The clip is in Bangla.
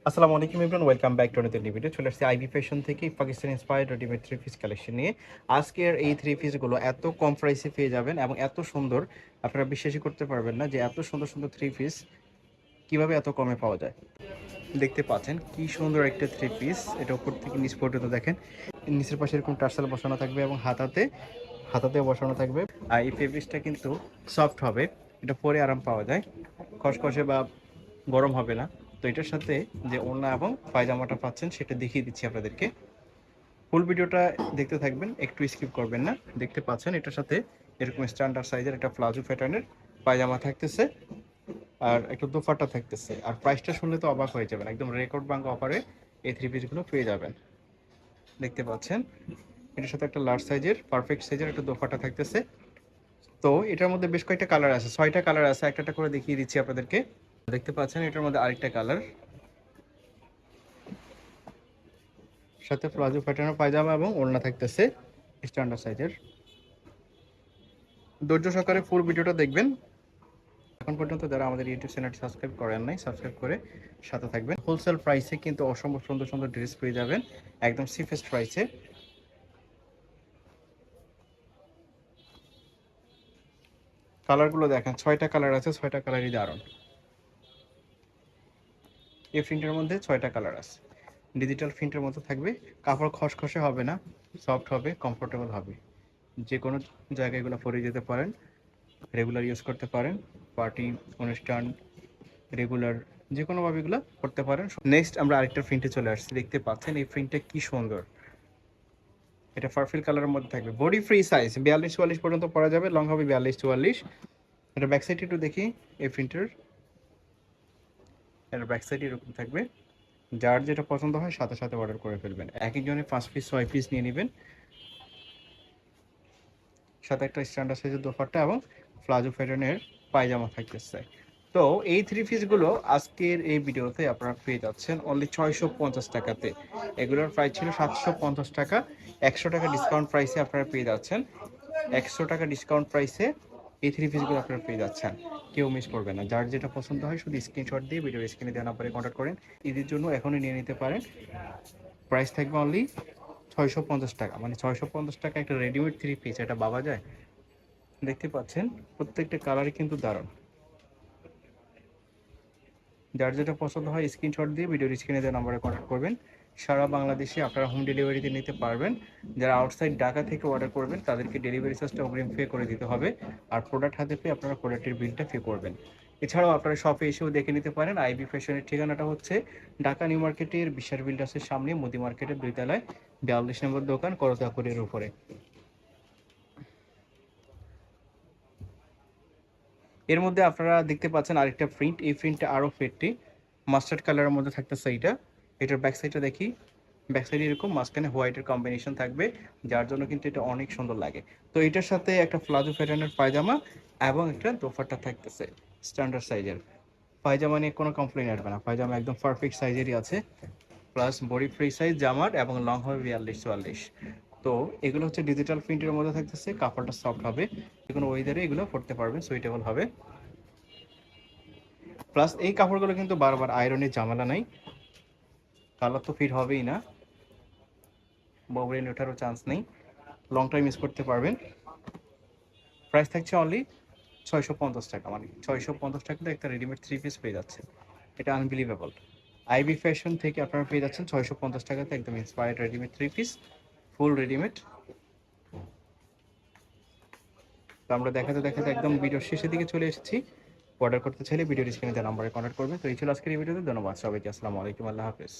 আসসালামু আলাইকুম everyone, welcome back to another new video. চলে আসছি আইবি ফ্যাশন থেকে Pakistan inspired readymade three piece collection নিয়ে। আজকের এই থ্রি পিসগুলো এত কম প্রাইসে পেয়ে যাবেন এবং এত সুন্দর, আপনারা বিশ্বাসই করতে পারবেন না যে এত সুন্দর সুন্দর থ্রি পিস কীভাবে এত কমে পাওয়া যায়। দেখতে পাচ্ছেন কি সুন্দর একটা থ্রি পিস, এটা উপর থেকে নিচ পর্যন্ত দেখেন। নিচের পাশে এরকম টার্সেল বসানো থাকবে এবং হাতাতে বসানো থাকবে। আর এই ফেব্রিক্সটা কিন্তু সফট হবে, এটা পরে আরাম পাওয়া যায়, খসখসে বা গরম হবে না। তো এটার সাথে যে ওড়না এবং পায়জামাটা পাচ্ছেন সেটা দেখিয়ে দিচ্ছি আপনাদেরকে। ফুল ভিডিওটা দেখতে থাকবেন, একটু স্কিপ করবেন না। দেখতে পাচ্ছেন এটার সাথে এরকম স্ট্যান্ডার্ড সাইজের একটা প্লাজো প্যাটার্নের পায়জামা থাকতেছে আর একটা দোপাট্টা থাকতেছে। আর প্রাইসটা শুনলে তো অবাক হয়ে যাবেন, একদম রেকর্ড ভাঙা অফারে এই থ্রি পিসগুলো পেয়ে যাবেন। দেখতে পাচ্ছেন এটার সাথে একটা লার্জ সাইজের পারফেক্ট সাইজের একটা দোপাট্টা থাকতেছে। তো এটার মধ্যে বেশ কয়েকটা কালার আছে, 6টা কালার আছে, একটা করে দেখিয়ে দিচ্ছি আপনাদেরকে। দেখতে পাচ্ছেন এটার মধ্যে আরেকটা কালার, সাথে প্লাজো প্যাটার্নের পায়জামা এবং ওড়না থাকতেছে স্ট্যান্ডার্ড সাইজের। ধৈর্য সহকারে ফুল ভিডিওটা দেখবেন। এখন পর্যন্ত যারা আমাদের ইউটিউব চ্যানেলটি সাবস্ক্রাইব করেন নাই, সাবস্ক্রাইব করে সাথে থাকবেন। হোলসেল প্রাইসে কিন্তু অসম্ভব সুন্দর সুন্দর ড্রেস পেয়ে যাবেন, একদম চিপেস্ট প্রাইসে। কালারগুলো দেখেন, 6টা কালার আছে, 6টা কালারই দারুণ। এই প্রিন্টের মধ্যে 6টা কালার আছে, ডিজিটাল প্রিন্টের মতো থাকবে। কাপড় খসখসে হবে না, সফট হবে, কমফোর্টেবল হবে। যে কোনো জায়গায় এগুলো পরে যেতে পারেন, রেগুলার ইউজ করতে পারেন, পার্টি অনুষ্ঠান রেগুলার যে কোনোভাবে এগুলো করতে পারেন। নেক্সট আমরা আরেকটা প্রিন্টে চলে আসছি। দেখতে পাচ্ছেন এই প্রিন্টটা কি সুন্দর, এটা পার্পল কালারের মধ্যে থাকবে। বডি ফ্রি সাইজ 42-44 পর্যন্ত পরা যাবে, লং হবে 42-44। এটা ব্যাক সাইড একটু দেখি। এই প্রিন্টের এটা ব্যাক সাইড এরকম থাকবে। যার যেটা পছন্দ হয় সাথে সাথে অর্ডার করে ফেলবেন। এক একজনে 5 পিস 6 পিস নিয়ে নেবেন। সাথে একটা স্ট্যান্ডার্ড সাইজের দোপাট্টা এবং প্লাজো প্যাটার্নের পায়জামা থাকতেছে। তো এই থ্রি পিসগুলো আজকের এই ভিডিওতে আপনারা পেয়ে যাচ্ছেন অনলি 650 টাকাতে। এগুলোর প্রাইস ছিল 750 টাকা, 100 টাকা ডিসকাউন্ট প্রাইসে আপনারা পেয়ে যাচ্ছেন। 100 টাকা ডিসকাউন্ট প্রাইসে এই থ্রি পিসগুলো আপনারা পেয়ে যাচ্ছেন। কেউ মিস করবে না। যার যেটা পছন্দ হয় শুধু স্ক্রিনশট দিয়ে ভিডিও স্ক্রিনে দেওয়া নাম্বারে কন্ট্যাক্ট করেন। ঈদের জন্য এখনই নিয়ে নিতে পারেন। প্রাইস থাকবে অনলি 650 টাকা, মানে 650 টাকা একটা রেডিমেড থ্রি পিস, এটা ভাবা যায়? দেখতে পাচ্ছেন প্রত্যেকটা কালারই কিন্তু দারুণ। যার যেটা পছন্দ হয় স্ক্রিনশট দিয়ে ভিডিওর স্ক্রিনে দেওয়া নাম্বারে কন্ট্যাক্ট করবেন। সারা বাংলাদেশে আপনারা হোম ডেলিভারিতে নিতে পারবেন। যারা আউটসাইড ঢাকা থেকে অর্ডার করবেন তাদেরকে ডেলিভারি চার্জটা অগ্রিম পে করে দিতে হবে। আর প্রোডাক্ট হাতে পেয়ে আপনারা প্রোডাক্টের বিলটা পে করবেন। এছাড়াও আপনারা শপে এসেও দেখে নিতে পারেন। আইবি ফ্যাশনের ঠিকানাটা হচ্ছে ঢাকা নিউ মার্কেটের বিশ্বাস বিল্ডার্সের সামনে, মোদি মার্কেটের 2 তলায় 42 নম্বর দোকান, করতাপুরের উপরে। এর মধ্যে আপনারা দেখতে পাচ্ছেন আরেকটা প্রিন্ট, এই প্রিন্টটা আরও ফেটটি মাস্টার্ড কালারের মধ্যে থাকতেছে। এটার ব্যাক সাইডটা দেখি। ব্যাক সাইডে এরকম মাঝখানে হোয়াইটের কম্বিনেশন থাকবে, যার জন্য কিন্তু এটা অনেক সুন্দর লাগে। তো এটার সাথে একটা প্লাজো প্যাটার্নের পায়জামা এবং একটা দোপাট্টা থাকতেছে স্ট্যান্ডার্ড সাইজের। পায়জামা নিয়ে কোনো কমপ্লেন আসবে না, পায়জামা একদম পারফেক্ট সাইজেরই আছে। প্লাস বডি ফ্রি সাইজ জামার এবং লং হবে 42-44। তো এগুলো হচ্ছে ডিজিটাল প্রিন্টের মধ্যে থাকতেছে, কাপড়টা সফট হবে, যে কোনো ওয়েদারে এগুলো পরতে পারবেন, সুইটেবল হবে। প্লাস এই কাপড়গুলো কিন্তু বারবার আয়রনের ঝামেলা নাই, কালার তো ফিট হবেই না, ববরিন ওঠারও চান্স নেই, লং টাইম ইউজ করতে পারবেন। প্রাইস থাকছে অনলি 650 টাকা, মানে 650 টাকাতে একটা রেডিমেড থ্রি পিস পেয়ে যাচ্ছে। এটা আনবিলিভেবল। আইবি ফ্যাশন থেকে আপনারা পেয়ে যাচ্ছেন 650 টাকাতে একদম ইন্সপায়ার্ড রেডিমেড থ্রি পিস, ফুল রেডিমেড। তো আমরা দেখাতে দেখাতে একদম ভিডিওর শেষের দিকে চলে এসেছি। অর্ডার করতে চাইলে ভিডিওর স্ক্রিনে দেওয়া নাম্বারে কন্ট্যাক্ট করবেন। তো এই ছিল আজকের এই ভিডিওতে। ধন্যবাদ সবাইকে। আসসালামু আলাইকুম, আল্লাহ হাফেজ।